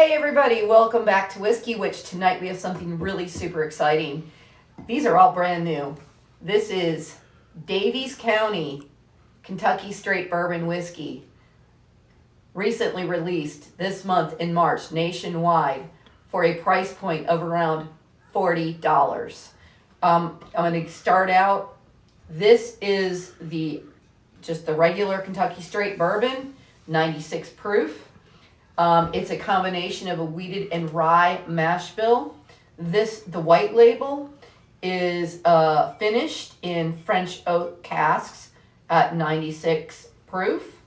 Hey everybody, welcome back to Whiskey Witch. Tonight we have something really super exciting. These are all brand new. This is Davies County Kentucky Straight Bourbon Whiskey. Recently released this month in March nationwide for a price point of around $40. I'm going to start out. This is just the regular Kentucky Straight Bourbon, 96 proof. It's a combination of a wheated and rye mash bill. The white label is finished in French oak casks at 96 proof.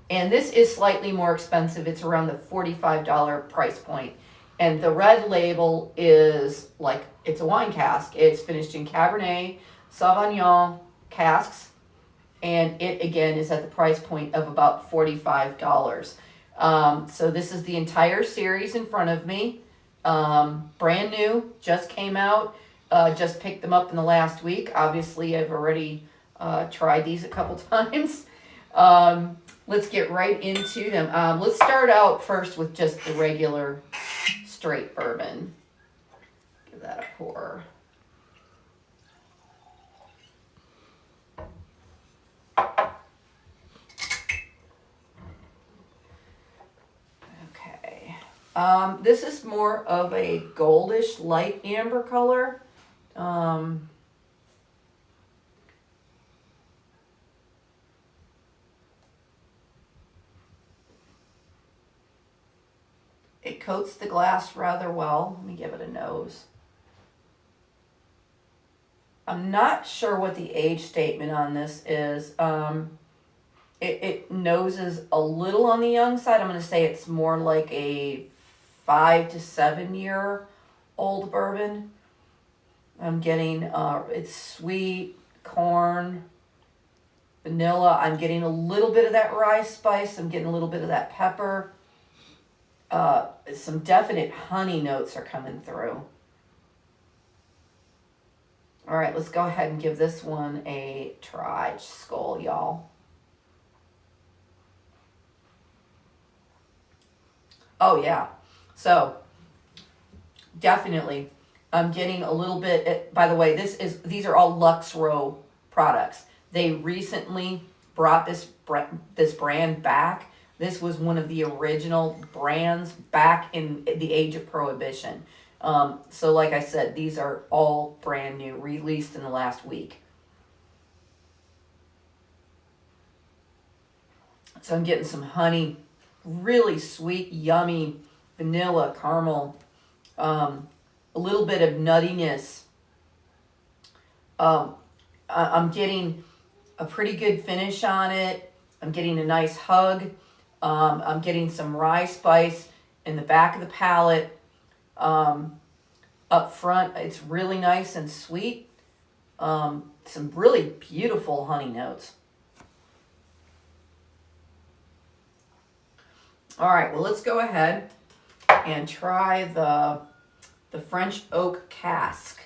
And this is slightly more expensive. It's around the $45 price point. And the red label is like, it's a wine cask. It's finished in Cabernet Sauvignon casks. And it, again, is at the price point of about $45. So this is the entire series in front of me. Brand new, just came out. Just picked them up in the last week. Obviously, I've already tried these a couple times. Let's get right into them. Let's start out first with just the regular straight bourbon. Give that a pour. Okay. This is more of a goldish light amber color. It coats the glass rather well. Let me give it a nose. I'm not sure what the age statement on this is. It noses a little on the young side. I'm going to say it's more like a 5 to 7 year old bourbon. I'm getting, it's sweet, corn, vanilla. I'm getting a little bit of that rye spice. I'm getting a little bit of that pepper. Some definite honey notes are coming through. All right, let's go ahead and give this one a try. Skull, y'all. Oh, yeah. So, definitely, I'm getting a little bit, by the way, these are all Lux Row products. They recently brought this brand back. This was one of the original brands back in the age of Prohibition. So like I said, these are all brand new, released in the last week. So I'm getting some honey, really sweet, yummy vanilla, caramel, a little bit of nuttiness. I'm getting a pretty good finish on it. I'm getting a nice hug. I'm getting some rye spice in the back of the palate. Up front, it's really nice and sweet. Some really beautiful honey notes. All right, well, let's go ahead and try the French Oak Cask.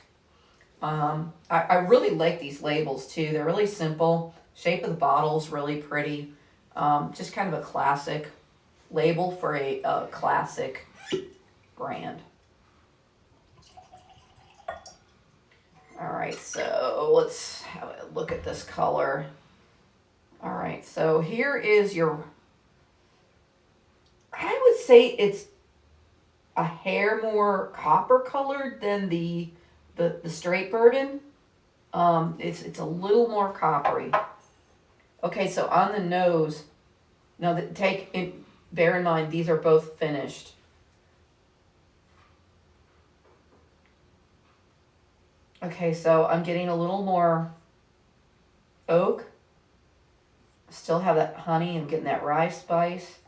I really like these labels too. They're really simple. Shape of the bottle's really pretty. Just kind of a classic label for a classic brand. All right, so let's have a look at this color. All right, so here is your, I would say it's a hair more copper colored than the straight bourbon. It's a little more coppery. Okay, so on the nose, now bear in mind these are both finished. Okay, so I'm getting a little more oak. Still have that honey. I'm getting that rye spice.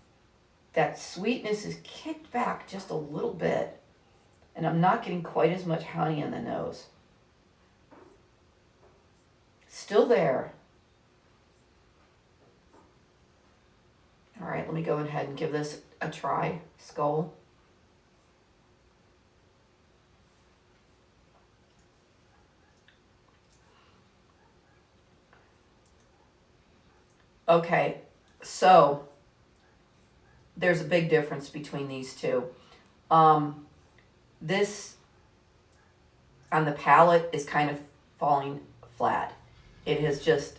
That sweetness is kicked back just a little bit. And I'm not getting quite as much honey in the nose. Still there. All right, let me go ahead and give this a try. Skull. Okay, so there's a big difference between these two. This on the palate is kind of falling flat. It has just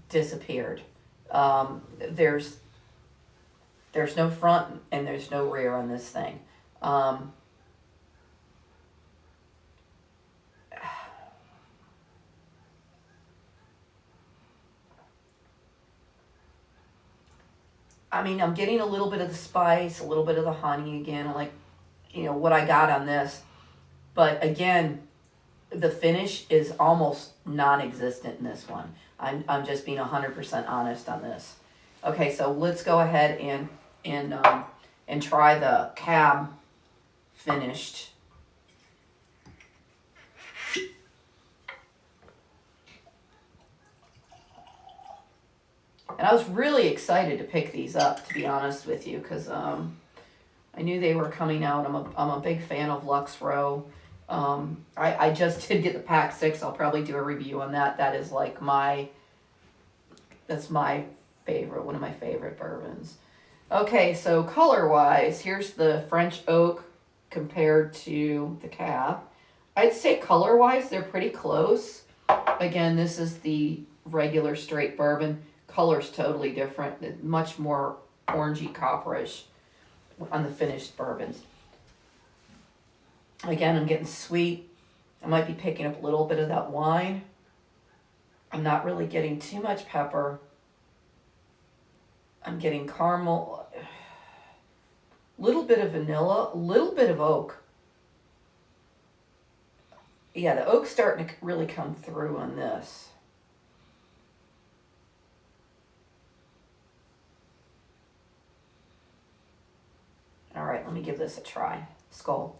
disappeared. There's no front and there's no rear on this thing. I mean, I'm getting a little bit of the spice, a little bit of the honey again, like, what I got on this. But again, the finish is almost non-existent in this one. I'm just being 100% honest on this. Okay, so let's go ahead and try the cab finished. And I was really excited to pick these up, to be honest with you, because I knew they were coming out. I'm a big fan of Lux Row. I just did get the pack 6. I'll probably do a review on that. That is like that's my favorite, one of my favorite bourbons. Okay, so color-wise, here's the French Oak compared to the Cab. I'd say color-wise, they're pretty close. Again, this is the regular straight bourbon. Color's totally different, much more orangey copperish on the finished bourbons. Again, I'm getting sweet. I might be picking up a little bit of that wine. I'm not really getting too much pepper. I'm getting caramel, a little bit of vanilla, a little bit of oak. Yeah, the oak's starting to really come through on this. All right, let me give this a try. Skull.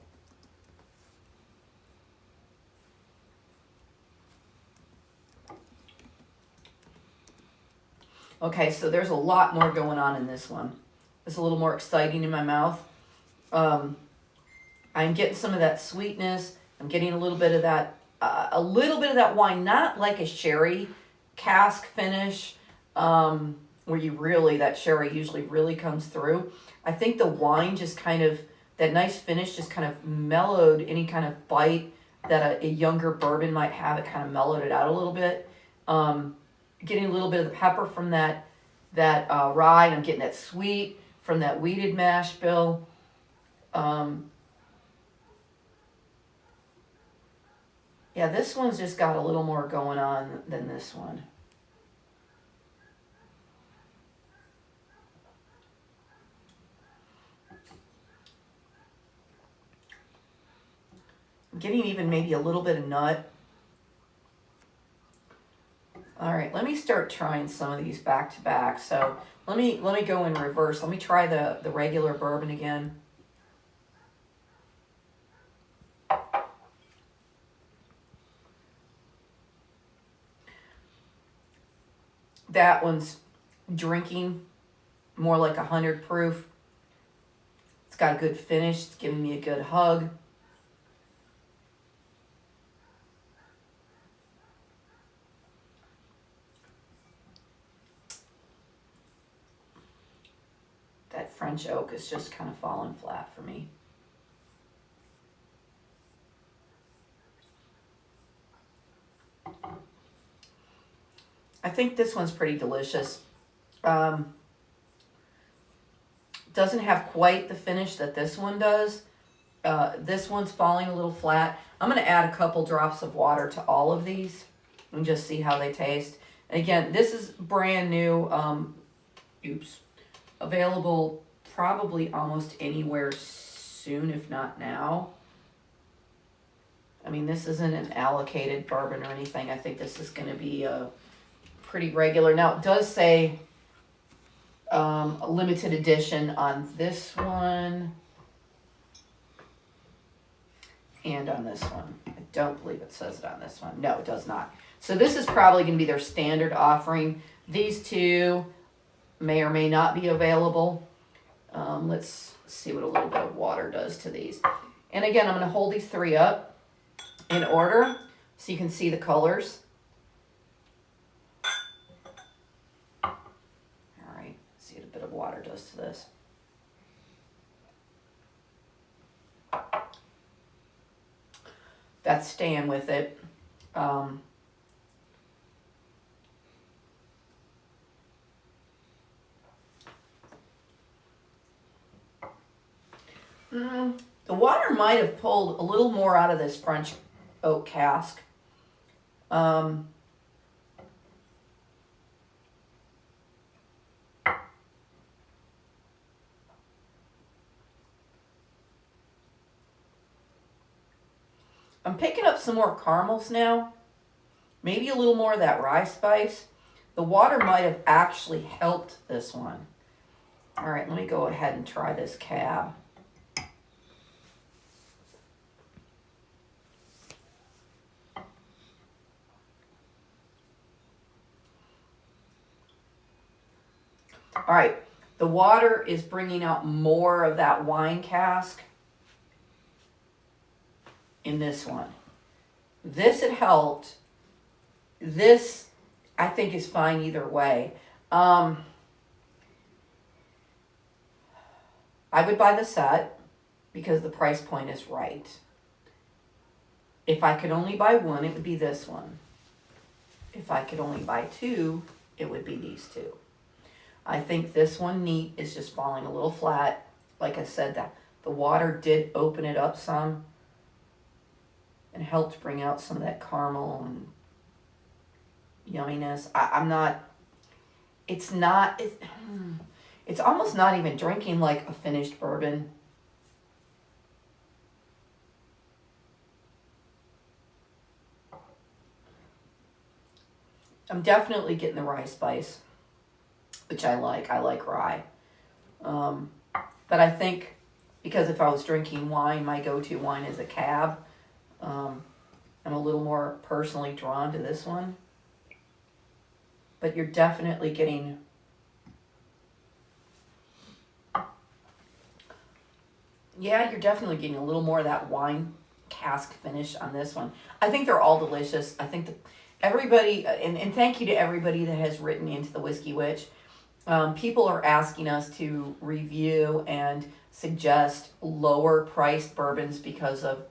Okay, so there's a lot more going on in this one. It's a little more exciting in my mouth. I'm getting some of that sweetness. I'm getting a little bit of that wine, not like a sherry cask finish, where that sherry usually really comes through. I think the wine just kind of, that nice finish just kind of mellowed any kind of bite that a younger bourbon might have. It kind of mellowed it out a little bit. Getting a little bit of the pepper from that rye, and I'm getting that sweet from that wheated mash bill. Yeah, this one's just got a little more going on than this one. I'm getting even maybe a little bit of nut. All right, let me start trying some of these back to back. So let me go in reverse. Let me try the regular bourbon again. That one's drinking more like 100 proof. It's got a good finish. It's giving me a good hug. That French oak is just kind of falling flat for me. I think this one's pretty delicious. Doesn't have quite the finish that this one does. This one's falling a little flat. I'm going to add a couple drops of water to all of these and just see how they taste. And again, this is brand new. Available probably almost anywhere soon, if not now. I mean, this isn't an allocated bourbon or anything. I think this is going to be a pretty regular. Now, it does say a limited edition on this one and on this one. I don't believe it says it on this one. No, it does not. So this is probably going to be their standard offering. These two may or may not be available. Let's see what a little bit of water does to these. And again, I'm going to hold these three up in order so you can see the colors. All right, see what a bit of water does to this. that's staying with it. The water might have pulled a little more out of this French oak cask. I'm picking up some more caramels now. Maybe a little more of that rye spice. The water might have actually helped this one. All right, let me go ahead and try this cab. All right, the water is bringing out more of that wine cask in this one. This had helped. This, I think, is fine either way. I would buy the set because the price point is right. If I could only buy one, it would be this one. If I could only buy two, it would be these two. I think this one neat is just falling a little flat. Like I said, that the water did open it up some and helped bring out some of that caramel and yumminess. It's almost not even drinking like a finished bourbon. I'm definitely getting the rye spice, which I like. I like rye. But I think because if I was drinking wine, my go-to wine is a cab. I'm a little more personally drawn to this one. But you're definitely getting... Yeah, you're definitely getting a little more of that wine cask finish on this one. I think they're all delicious. I think that everybody, and thank you to everybody that has written into the Whiskey Witch. People are asking us to review and suggest lower priced bourbons because of,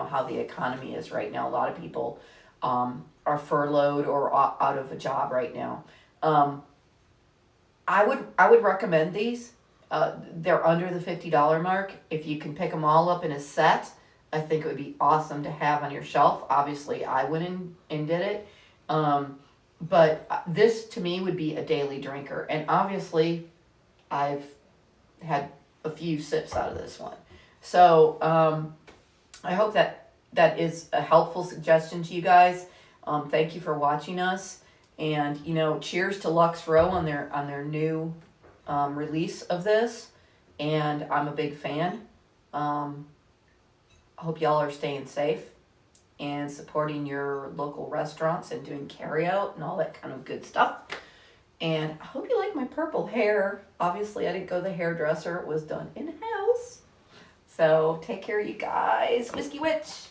how the economy is right now. A lot of people are furloughed or out of a job right now. I would recommend these. They're under the $50 mark. If you can pick them all up in a set, I think it would be awesome to have on your shelf. Obviously, I went in and did it. But this, to me, would be a daily drinker. And obviously, I've had a few sips out of this one. So I hope that is a helpful suggestion to you guys. Thank you for watching us. And, cheers to Lux Row on their new release of this. And I'm a big fan. I hope y'all are staying safe and supporting your local restaurants and doing carry out and all that kind of good stuff. And I hope you like my purple hair. Obviously, I didn't go to the hairdresser. It was done in-house. So take care, you guys. Whiskey Witch.